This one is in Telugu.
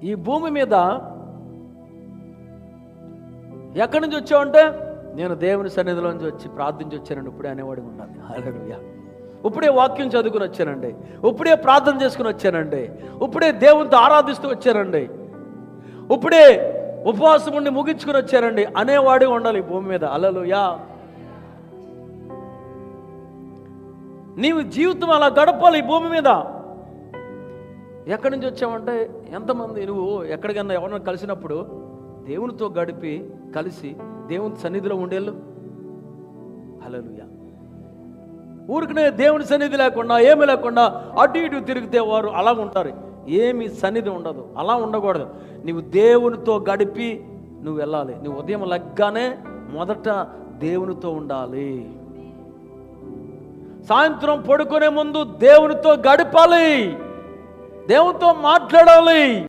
ఈ భూమి మీద ఎక్కడి నుంచి వచ్చావంటే, నేను దేవుని సన్నిధిలో నుంచి వచ్చి ప్రార్థించి వచ్చానండి ఇప్పుడే అనేవాడికి ఉండాలి. హల్లెలూయా. ఇప్పుడే వాక్యం చదువుకుని వచ్చానండి, ఇప్పుడే ప్రార్థన చేసుకుని వచ్చానండి, ఇప్పుడే దేవునితో ఆరాధిస్తూ వచ్చానండి, ఇప్పుడే ఉపవాసం ఉండి ముగించుకుని వచ్చానండి అనేవాడే ఉండాలి ఈ భూమి మీద. హల్లెలూయా. నీవు జీవితం అలా గడపాలి ఈ భూమి మీద. ఎక్కడి నుంచి వచ్చావంటే, ఎంతమంది నువ్వు ఎక్కడికన్నా ఎవరైనా కలిసినప్పుడు దేవునితో గడిపి కలిసి దేవుని సన్నిధిలో ఉండేళ్ళు. హల్లెలూయా. ఊరికనే దేవుని సన్నిధి లేకుండా ఏమీ లేకుండా అటు ఇటు తిరిగితే వారు అలా ఉంటారు. ఏమి సన్నిధి ఉండదు. అలా ఉండకూడదు. నువ్వు దేవునితో గడిపి నువ్వు వెళ్ళాలి. నువ్వు ఉదయం లెగ్గానే మొదట దేవునితో ఉండాలి. సాయంత్రం పడుకునే ముందు దేవునితో గడపాలి, దేవునితో మాట్లాడాలి.